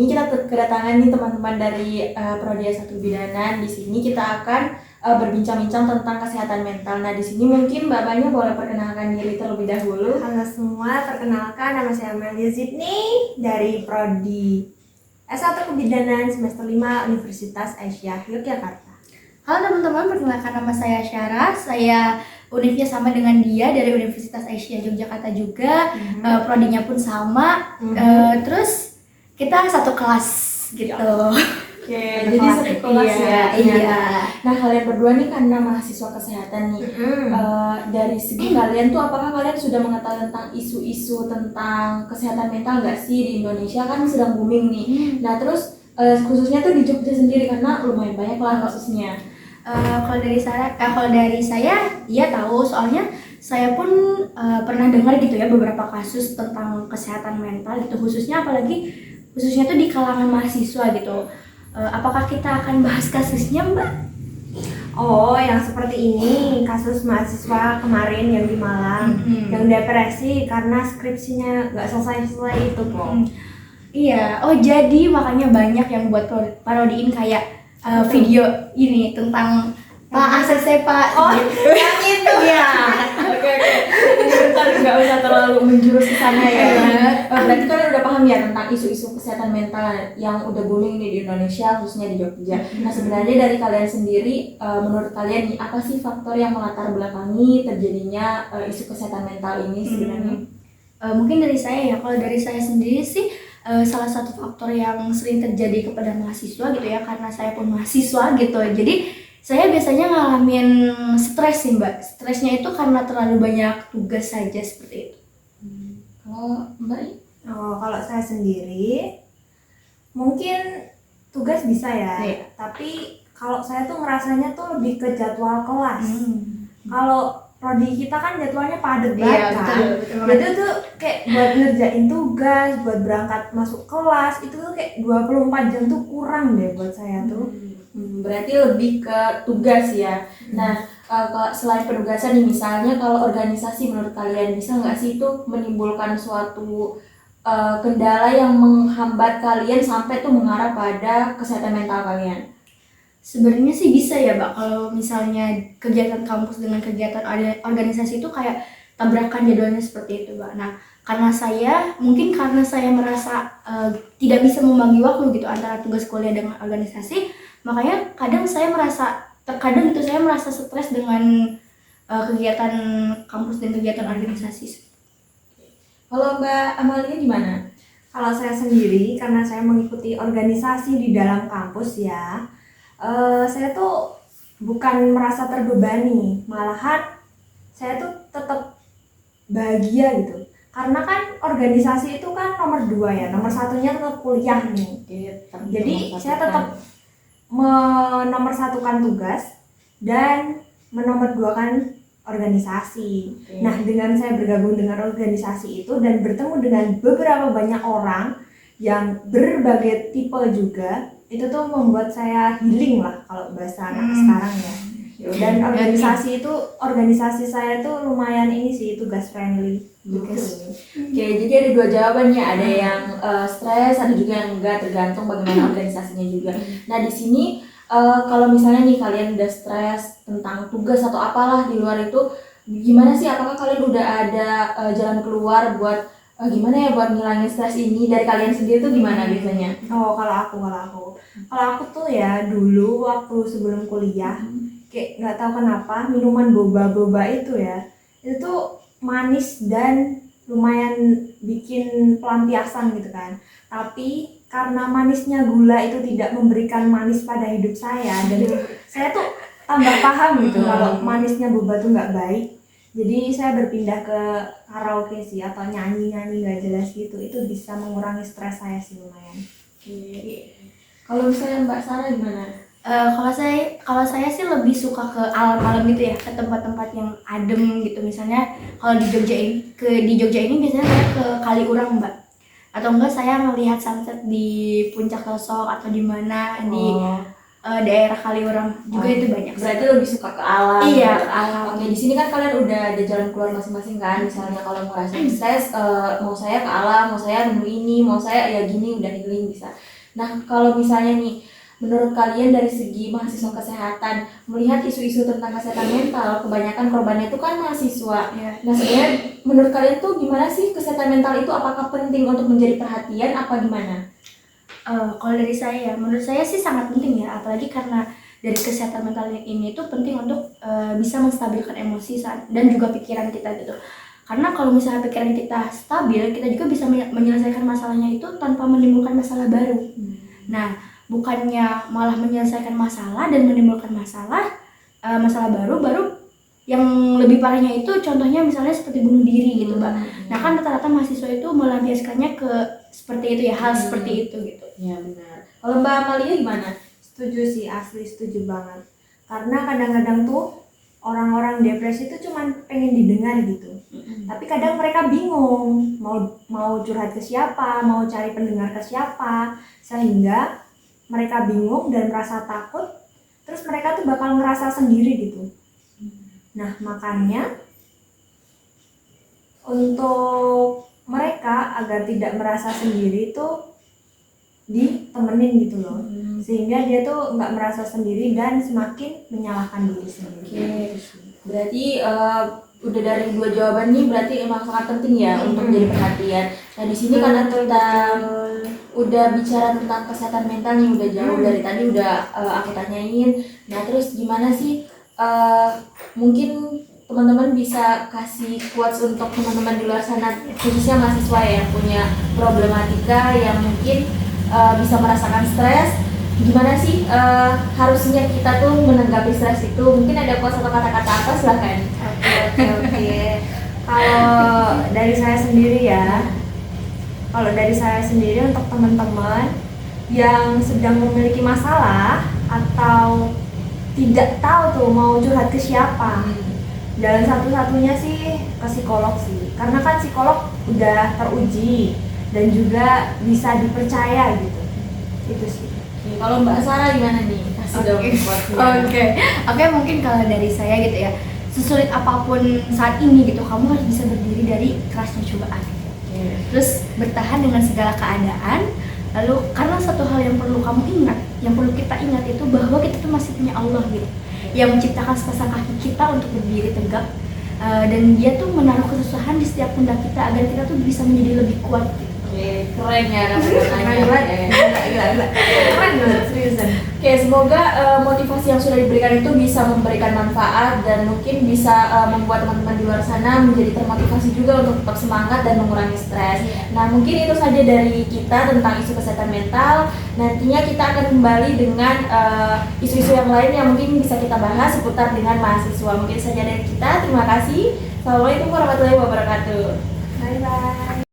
ini kita kedatangan nih teman-teman dari Prodi S1 Bidanan. Di sini kita akan berbincang-bincang tentang kesehatan mental. Nah, di sini mungkin Mbak boleh perkenalkan diri terlebih dahulu. Halo semua, perkenalkan nama saya Amelia Zidni dari Prodi S1 Kebidanan semester 5 Universitas Aisyah Yogyakarta. Halo teman-teman, perkenalkan nama saya Syara. Saya univnya sama dengan dia dari Universitas Aisyah Yogyakarta juga. Prodinya pun sama. Terus kita satu kelas gitu. Oke, jadi satu kelas ya. Iya. Nah, kalian berdua nih karena mahasiswa kesehatan nih. Dari segi kalian tuh, apakah kalian sudah mengetahui tentang isu-isu tentang kesehatan mental nggak sih di Indonesia kan sedang booming nih. Nah, terus khususnya tuh di Jogja sendiri karena lumayan banyak lah kasusnya. Kalau dari saya, iya tahu, soalnya saya pun pernah dengar gitu ya beberapa kasus tentang kesehatan mental gitu, khususnya tuh di kalangan mahasiswa gitu. Apakah kita akan bahas kasusnya, Mbak? Oh, yang seperti ini, kasus mahasiswa kemarin yang di Malang, yang depresi karena skripsinya nggak selesai-selesai itu, Po. Iya, oh jadi makanya banyak yang buat parodiin kayak video ini tentang Pak ACC Pak. Oh, yang itu ya. Oke. Ini bentar, nggak usah terlalu menjurus ke sana ya. Berarti kalian udah paham ya tentang isu-isu kesehatan mental yang udah booming nih di Indonesia, khususnya di Jogja. Nah, sebenarnya dari kalian sendiri, menurut kalian nih, apa sih faktor yang melatar belakangi terjadinya isu kesehatan mental ini sebenarnya? Mungkin dari saya ya, kalau dari saya sendiri sih salah satu faktor yang sering terjadi kepada mahasiswa gitu ya, karena saya pun mahasiswa gitu, jadi saya biasanya ngalamin stres sih, Mbak. Stresnya itu karena terlalu banyak tugas saja, seperti itu. Kalau Mbak? Oh, kalau saya sendiri mungkin tugas bisa ya, tapi kalau saya tuh ngerasanya tuh lebih ke jadwal kelas. Kalau prodi kita kan jadwalnya padat banget kan. Jadi tuh kayak buat ngerjain tugas, buat berangkat masuk kelas, itu tuh kayak 24 jam tuh kurang deh buat saya tuh. Berarti lebih ke tugas ya. Nah, kalau selain penugasan nih, misalnya kalau organisasi menurut kalian bisa nggak sih itu menimbulkan suatu kendala yang menghambat kalian sampai tuh mengarah pada kesehatan mental kalian? Sebenarnya sih bisa ya, Mbak, kalau misalnya kegiatan kampus dengan kegiatan organisasi itu kayak tabrakan jadwalnya seperti itu, Mbak. Nah, karena saya merasa tidak bisa membagi waktu gitu antara tugas kuliah dengan organisasi, makanya terkadang saya merasa stres dengan kegiatan kampus dan kegiatan organisasi. Kalau Mbak Amalia gimana? Kalau saya sendiri, karena saya mengikuti organisasi di dalam kampus ya, saya tuh bukan merasa terbebani, malahan saya tuh tetap bahagia gitu. Karena kan organisasi itu kan nomor 2 ya, nomor 1-nya tetap kuliah nih. Jadi saya tetap menomorsatukan tugas dan menomor-2kan organisasi. Nah, dengan saya bergabung dengan organisasi itu dan bertemu dengan beberapa banyak orang yang berbagai tipe juga, itu tuh membuat saya healing lah kalau bahasa anak sekarang ya. Dan organisasi saya tuh lumayan ini sih, tugas friendly. Oke, jadi ada 2 jawaban ya, ada yang stres, ada juga yang enggak, tergantung bagaimana organisasinya juga. Nah, di sini kalau misalnya nih kalian udah stres tentang tugas atau apalah di luar itu, gimana sih? Apakah kalian udah ada jalan keluar buat gimana ya buat ngilangin stres ini? Dari kalian sendiri tuh gimana biasanya? Oh, kalau aku tuh ya dulu waktu sebelum kuliah, kayak nggak tahu kenapa minuman boba itu ya, itu tuh manis dan lumayan bikin pelampiasan gitu kan. Tapi karena manisnya gula itu tidak memberikan manis pada hidup saya, dan saya tuh tambah paham gitu kalau manisnya boba tuh nggak baik. Jadi saya berpindah ke karaoke sih, atau nyanyi nggak jelas gitu. Itu bisa mengurangi stres saya sih lumayan. Kalau misalnya Mbak Sarah gimana? Kalau saya sih lebih suka ke alam-alam gitu ya, ke tempat-tempat yang adem gitu. Misalnya kalau di Jogja ini biasanya saya ke Kaliurang, Mbak. Atau enggak saya melihat sunset di Puncak Losok atau di mana daerah Kaliurang juga itu banyak. Berarti lebih suka ke alam. Iya, gitu. ke alam. Oke, di sini kan kalian udah ada jalan keluar masing-masing kan. Misalnya kalau mau rasa stres, mau saya ke alam, mau saya nemu ini, mau saya ya gini, udah healing bisa. Nah, kalau misalnya nih, menurut kalian dari segi mahasiswa kesehatan, melihat isu-isu tentang kesehatan mental, kebanyakan korbannya itu kan mahasiswa. Iya. Nah, sebenarnya menurut kalian tuh gimana sih kesehatan mental itu? Apakah penting untuk menjadi perhatian apa gimana? Kalau dari saya, menurut saya sih sangat penting ya, apalagi karena dari kesehatan mental ini itu penting untuk bisa menstabilkan emosi dan juga pikiran kita gitu. Karena kalau misalnya pikiran kita stabil, kita juga bisa menyelesaikan masalahnya itu tanpa menimbulkan masalah baru. Nah, bukannya malah menyelesaikan masalah dan menimbulkan masalah baru yang lebih parahnya itu contohnya misalnya seperti bunuh diri gitu, Mbak. Nah, kan rata-rata mahasiswa itu melampiaskannya ke seperti itu ya, hal seperti itu gitu. Ya benar. Kalau Mbak Amalia gimana? Setuju sih, asli setuju banget. Karena kadang-kadang tuh orang-orang depresi itu cuma pengen didengar gitu. Tapi kadang mereka bingung mau curhat ke siapa, mau cari pendengar ke siapa, sehingga mereka bingung dan merasa takut. Terus mereka tuh bakal ngerasa sendiri gitu. Nah, makanya untuk mereka agar tidak merasa sendiri tuh ditemenin gitu loh, sehingga dia tuh nggak merasa sendiri dan semakin menyalahkan diri sendiri. Berarti udah dari 2 jawaban nih berarti emang sangat penting ya untuk jadi perhatian. Nah di sini karena kita udah bicara tentang kesehatan mental nih udah jauh dari tadi udah aku tanyain. Nah terus gimana sih mungkin teman-teman bisa kasih quotes untuk teman-teman di luar sana khususnya mahasiswa yang punya problematika yang mungkin bisa merasakan stres, gimana sih harusnya kita tuh menanggapi stres itu? Mungkin ada quotes atau kata-kata apa, silahkan. Oke. Kalau dari saya sendiri untuk teman-teman yang sedang memiliki masalah atau tidak tahu tuh mau curhat ke siapa, jalan satu-satunya sih ke psikolog sih, karena kan psikolog udah teruji dan juga bisa dipercaya gitu. Itu sih. Kalau Mbak Sarah gimana nih? Kasih dong quotesnya. Oke, mungkin kalau dari saya gitu ya, sesulit apapun saat ini gitu, kamu harus bisa berdiri dari kerasnya cobaan. Terus bertahan dengan segala keadaan. Lalu karena satu hal yang perlu kamu ingat, yang perlu kita ingat itu bahwa kita tuh masih punya Allah gitu, yang menciptakan sepasang kaki kita untuk berdiri tegak, dan dia tuh menaruh kesusahan di setiap pundak kita agar kita tuh bisa menjadi lebih kuat gitu. Keren ya kata-katanya. Keren banget, seriusan. Oke, semoga motivasi yang sudah diberikan itu bisa memberikan manfaat dan mungkin bisa membuat teman-teman di luar sana menjadi termotivasi juga untuk tetap semangat dan mengurangi stres. Nah, mungkin itu saja dari kita tentang isu kesehatan mental. Nantinya kita akan kembali dengan isu-isu yang lain yang mungkin bisa kita bahas seputar dengan mahasiswa. Mungkin saja dari kita. Terima kasih. Assalamualaikum warahmatullahi wabarakatuh. Bye bye.